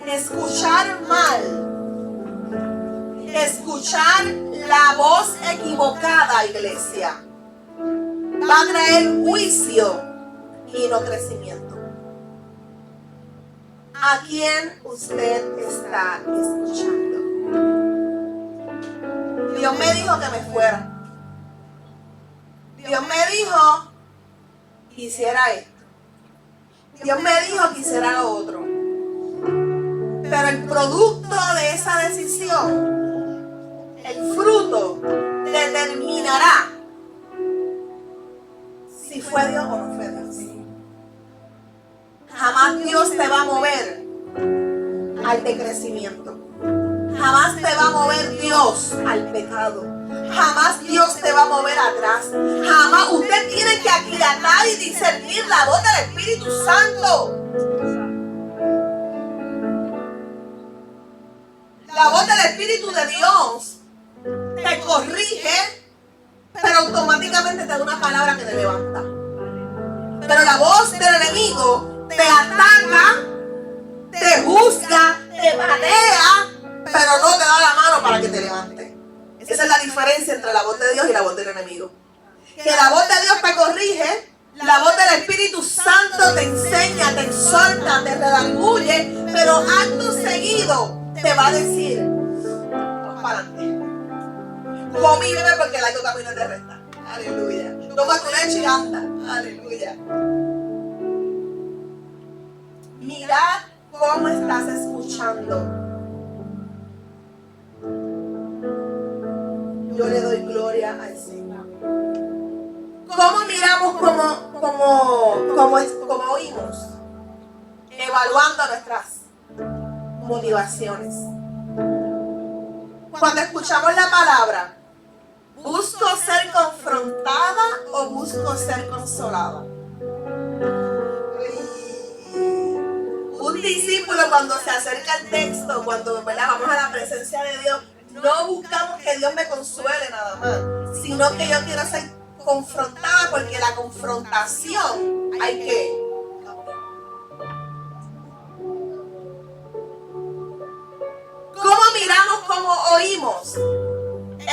Dios. Escuchar mal. Escuchar la voz equivocada, iglesia, va a traer juicio y no crecimiento. ¿A quién usted está escuchando? Dios me dijo que me fuera. Dios me dijo que hiciera esto. Dios me dijo que hiciera lo otro. Pero el producto de esa decisión, el fruto, determinará si fue Dios o no fue Dios. Jamás Dios te va a mover al decrecimiento. Jamás te va a mover Dios al pecado. Jamás Dios te va a mover atrás. Jamás. Usted tiene que aquilatar y discernir la voz del Espíritu Santo. La voz del Espíritu de Dios te corrige, pero automáticamente te da una palabra que te levanta. Pero la voz del enemigo te ataca, te juzga, te patea, pero no te da la mano para que te levante. Esa es la diferencia entre la voz de Dios y la voz del enemigo. Que la voz de Dios te corrige, la voz del Espíritu Santo te enseña, te exhorta, te redarguye, pero acto seguido te va a decir, vamos para adelante. Come y bebe porque el largo camino te resta. Aleluya. Toma tu leche y anda. Aleluya. Mirad cómo estás escuchando. Yo le doy gloria al Señor. ¿Cómo miramos como oímos? Evaluando nuestras motivaciones. Cuando escuchamos la palabra, ¿busco ser confrontada o busco ser consolada? Un discípulo cuando se acerca al texto, cuando, ¿verdad?, vamos a la presencia de Dios, no buscamos que Dios me consuele nada más, sino que yo quiero ser confrontada, porque la confrontación hay que... ¿Cómo miramos, cómo oímos?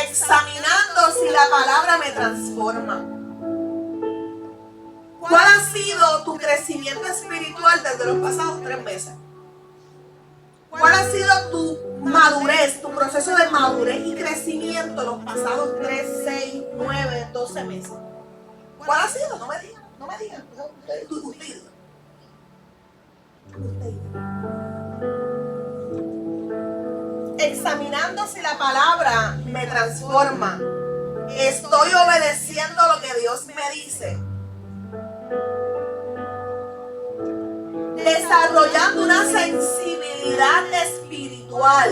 Examinando si la palabra me transforma. ¿Cuál ha sido tu crecimiento espiritual desde los pasados 3 meses? ¿Cuál ha sido tu madurez, tu proceso de madurez y crecimiento los pasados 3, 6, 9, 12 meses? ¿Cuál ha sido? No me digan. Usted. Examinando si la palabra me transforma. ¿Estoy obedeciendo lo que Dios me dice? Desarrollando una sensibilidad espiritual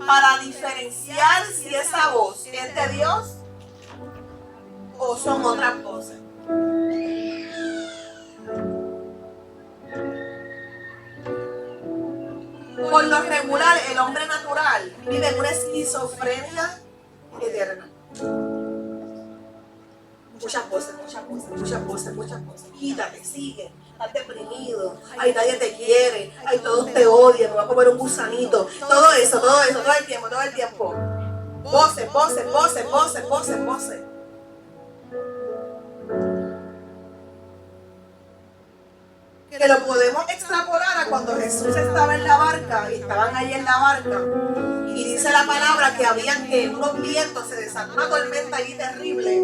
para diferenciar si esa voz es de Dios o son otras voces. Por lo regular, el hombre natural vive en una esquizofrenia eterna. Muchas voces. Quítate, sigue. Estás deprimido. Ay, nadie te quiere. Ay, todos te odian. Me voy a comer un gusanito. Todo eso, todo el tiempo. Voces. Que lo podemos extrapolar a cuando Jesús estaba en la barca y estaban ahí en la barca, y dice la palabra que habían unos vientos, se desató una tormenta allí terrible.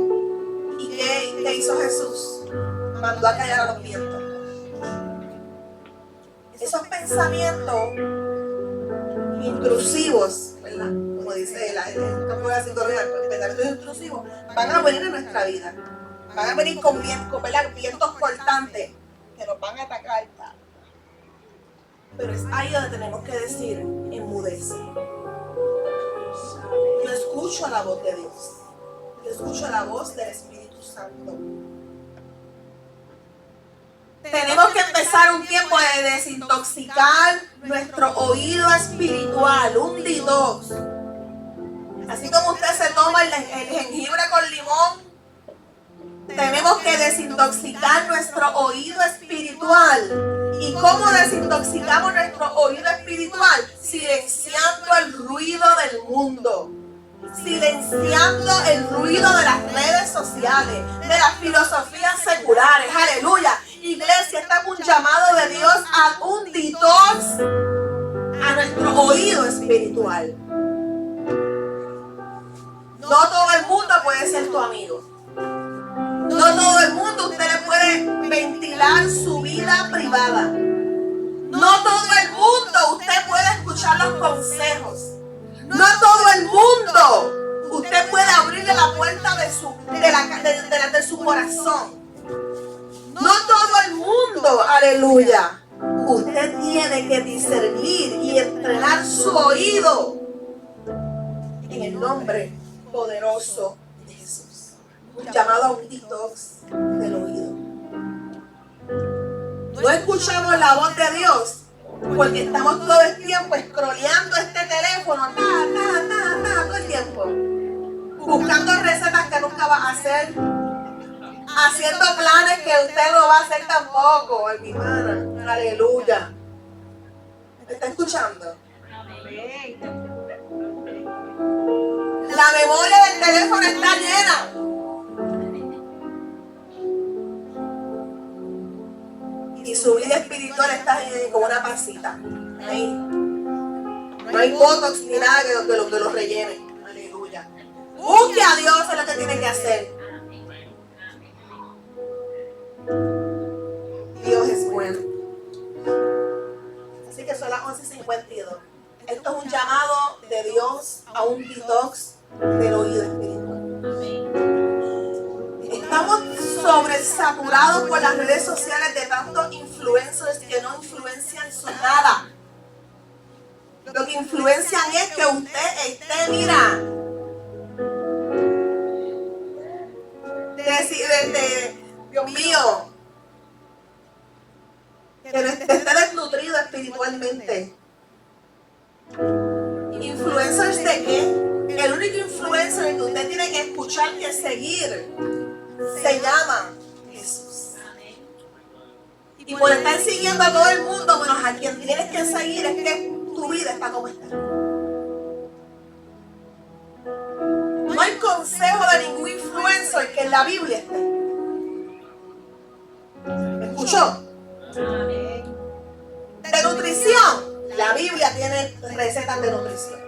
¿Y qué hizo Jesús? Mandó a callar a los vientos. Esos pensamientos intrusivos, ¿verdad? Como dice la psicología, los pensamientos intrusivos van a venir en nuestra vida. Van a venir con vientos cortantes que nos van a atacar. Pero es ahí donde tenemos que decir: enmudece. Yo escucho la voz de Dios. Yo escucho la voz del Espíritu Santo. Tenemos que empezar un tiempo de desintoxicar nuestro oído espiritual, un detox. Así como usted se toma el jengibre con limón, tenemos que desintoxicar nuestro oído espiritual. ¿Y cómo desintoxicamos nuestro oído espiritual? Silenciando el ruido del mundo. Silenciando el ruido de las redes sociales, de las filosofías seculares. ¡Aleluya! Iglesia, este es un llamado de Dios a un detox a nuestro oído espiritual. No todo el mundo puede ser tu amigo. No todo el mundo usted le puede ventilar su vida privada. No todo el mundo usted puede escuchar los consejos. No todo el mundo usted puede abrirle la puerta de su corazón. No todo el mundo, aleluya. Usted tiene que discernir y entrenar su oído en el nombre poderoso de Jesús. Un llamado a un detox del oído. No escuchamos la voz de Dios porque estamos todo el tiempo scrolleando este teléfono, todo el tiempo, buscando recetas que nunca vas a hacer, haciendo planes que usted no va a hacer tampoco, mi hermana. Aleluya. ¿Me está escuchando? La memoria del teléfono está llena. Y su vida espiritual está como una pasita. Ahí. No hay botox ni nada que lo rellene. Aleluya. Busque a Dios en lo que tiene que hacer. Dios es bueno. Así que son las 11:52. Esto es un llamado de Dios a un detox del oído espiritual. Estamos sobresaturados por las redes sociales de tantos influencers que no influencian su nada. Lo que influencian es que usted esté, mira, Dios mío, que esté desnutrido espiritualmente. ¿Influencers de qué? El único influencer que usted tiene que escuchar y seguir se llama Jesús. Y por estar siguiendo a todo el mundo, menos a quien tienes que seguir, es que tu vida está como está. No hay consejo de ningún influencer que en la Biblia esté. ¿Me escuchó? De nutrición, la Biblia tiene recetas de nutrición.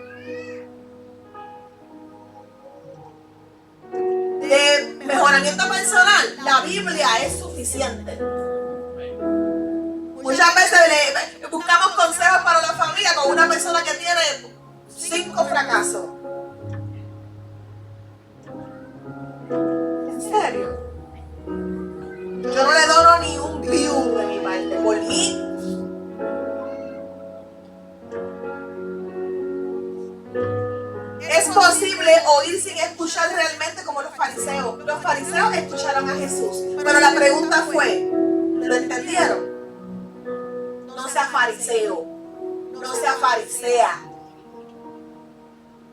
De mejoramiento personal, la Biblia es suficiente. Muchas veces buscamos consejos para la familia con una persona que tiene 5 fracasos. ¿En serio? Yo no le dono ni un view de mi parte. Por mí. Es posible oír sin escuchar realmente como los fariseos. Los fariseos escucharon a Jesús. Pero la pregunta fue, ¿lo entendieron? No sea fariseo. No sea farisea.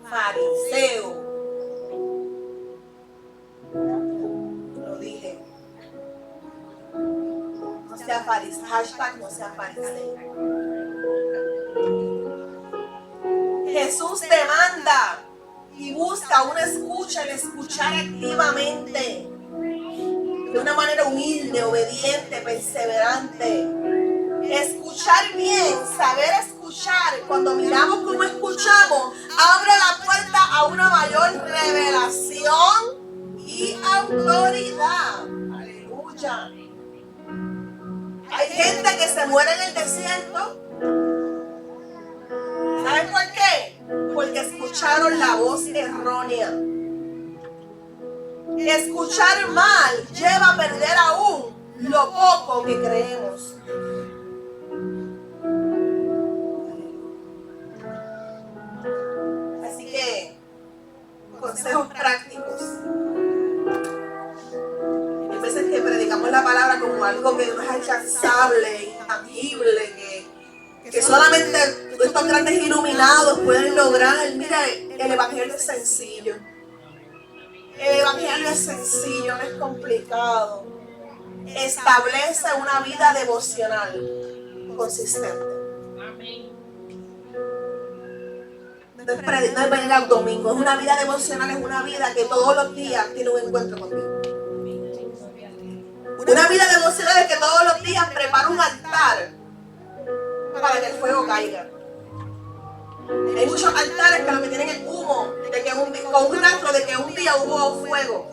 Fariseo. Lo dije. No sea fariseo. Hashtag no sea fariseo. Jesús demanda y busca una escucha, el escuchar activamente, de una manera humilde, obediente, perseverante. Escuchar bien, saber escuchar, cuando miramos cómo escuchamos, abre la puerta a una mayor revelación y autoridad. Aleluya. Hay gente que se muere en el desierto. ¿Saben por qué? Porque escucharon la voz errónea. Escuchar mal lleva a perder aún lo poco que creemos. Así que, consejos prácticos. Hay veces que predicamos la palabra como algo que no es alcanzable, intangible, que solamente estos grandes iluminados pueden lograr. Mira, el evangelio es sencillo. El evangelio es sencillo, no es complicado. Establece una vida devocional consistente. No es venir al domingo, es una vida devocional, es una vida que todos los días tiene un encuentro contigo. Una vida devocional es que todos los días prepara un altar para que el fuego caiga. Hay muchos altares que lo que tienen es humo, de que con un rastro de que un día hubo fuego.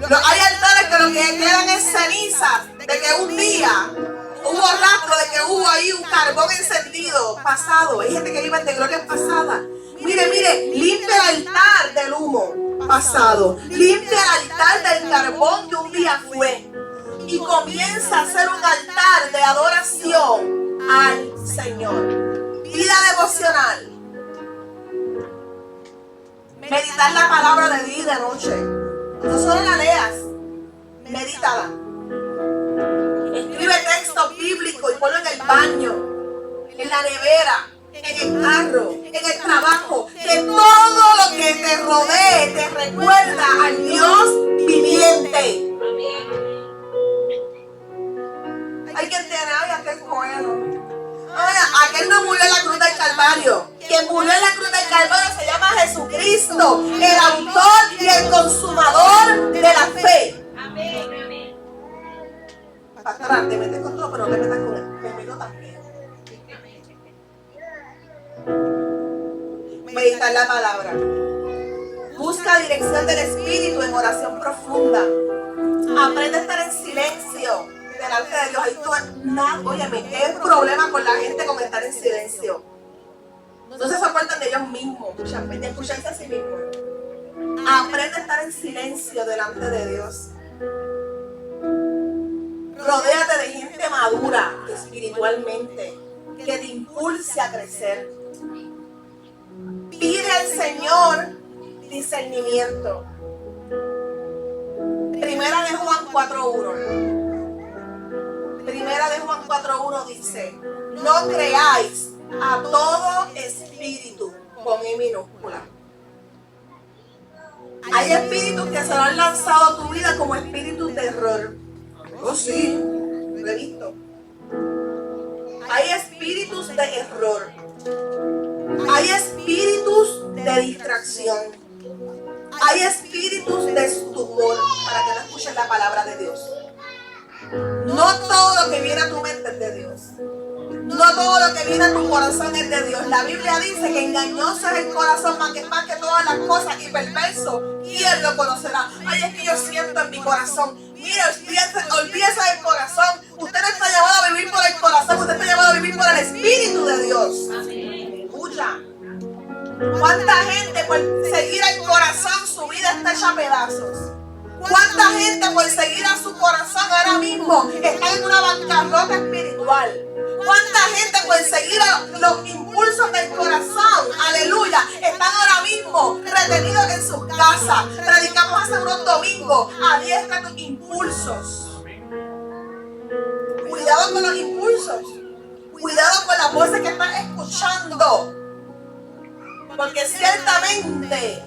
Hay altares que lo que quedan es cenizas, de que un día hubo rastro de que hubo ahí un carbón encendido, pasado. Hay gente que vive de gloria pasada. Mire, limpia el altar del humo pasado. Limpia el altar del carbón que un día fue. Y comienza a hacer un altar de adoración al Señor. Vida devocional. Meditar la palabra de día y de noche. No solo la leas, medítala. Escribe texto bíblico y ponlo en el baño, en la nevera, en el carro, en el trabajo. Que todo lo que te rodee te recuerda al Dios viviente. Hay que entender, aquel bueno. Aquel no murió en la cruz del Calvario. Quien murió en la cruz del Calvario se llama Jesucristo, el autor y el consumador de la fe. Amén. Pastora, te metes con todo, pero no te metas con él. Conmigo también. Meditar la palabra. Busca dirección del Espíritu en oración profunda. Aprende a estar en silencio delante de Dios. Óyeme, ¿qué es el problema con la gente con estar en silencio? No se soportan de ellos mismos, de escucharse a sí mismos. Aprende a estar en silencio delante de Dios. Rodéate de gente madura espiritualmente. que te impulse a crecer. Pide al Señor discernimiento. Primera de Juan 4:1. Primera de Juan 4:1 dice: no creáis a todo espíritu, con E minúscula. Hay espíritus que se lo han lanzado a tu vida como espíritus de error. Oh sí, lo he visto. Hay espíritus de error. Hay espíritus de distracción. Hay espíritus de estupor, para que no escuchen la palabra de Dios. No todo lo que viene a tu mente es de Dios. No todo lo que viene a tu corazón es de Dios. La Biblia dice que engañoso es el corazón más que todas las cosas, y perverso, ¿quién lo conocerá? Ay, es que yo siento en mi corazón. Mire, olvídese del corazón. Usted no está llamado a vivir por el corazón, usted está llamado a vivir por el Espíritu de Dios. Escucha. ¿Cuánta gente por seguir al corazón su vida está hecha a pedazos? ¿Cuánta gente por seguir a su corazón ahora mismo está en una bancarrota espiritual? ¿Cuánta gente por seguir a los impulsos del corazón, aleluya, están ahora mismo retenidos en sus casas? Predicamos hace unos domingos: adiestra tus impulsos. Cuidado con los impulsos. Cuidado con las voces que estás escuchando. Porque ciertamente,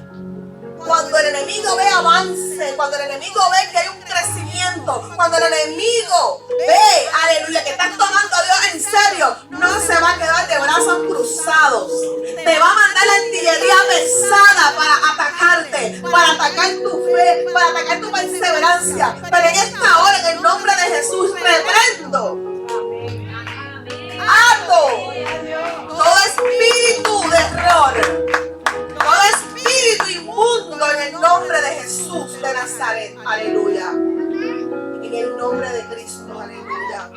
cuando el enemigo ve avance, cuando el enemigo ve que hay un crecimiento, cuando el enemigo ve, aleluya, que estás tomando a Dios en serio, no se va a quedar de brazos cruzados. Te va a mandar la artillería pesada para atacarte, para atacar tu fe, para atacar tu perseverancia. Pero en esta hora, en el nombre de Jesús, reprendo, ato todo espíritu de error, todo espíritu inmundo, en el nombre de Jesús de Nazaret, aleluya. En el nombre de Cristo, aleluya.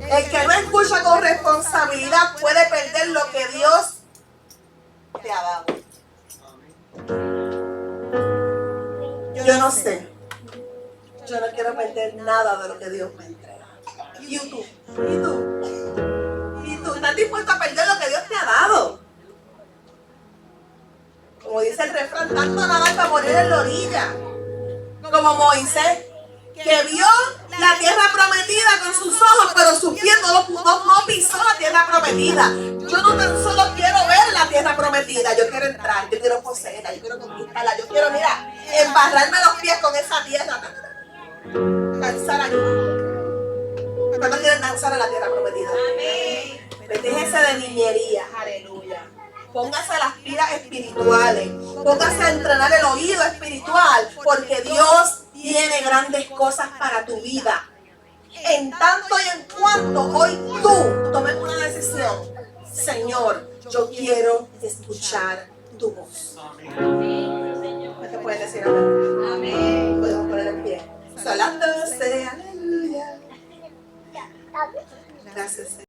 El que no escucha con responsabilidad puede perder lo que Dios te ha dado. Yo no sé. Yo no quiero perder nada de lo que Dios me entrega. ¿Y tú? ¿Estás dispuesto a perder lo que Dios te ha dado? Como dice el refrán, tanto nadar para morir en la orilla. Como Moisés, que vio la tierra prometida con sus ojos, pero sus pies no pisó la tierra prometida. Yo no tan solo quiero ver la tierra prometida, yo quiero entrar, yo quiero poseerla, yo quiero conquistarla, yo quiero, mira, embarrarme los pies con esa tierra. Danzar allí. ¿Cuántos quieren danzar en la tierra prometida? Amén. Déjese de niñerías, aleluya. Póngase las pilas espirituales. Póngase a entrenar el oído espiritual, porque Dios tiene grandes cosas para tu vida. En tanto y en cuanto hoy tú tomes una decisión: Señor, yo quiero escuchar tu voz. Amén. ¿Qué puedes decir? Amén. Amén. Podemos poner en pie. Son las 12, aleluya. Gracias, Señor.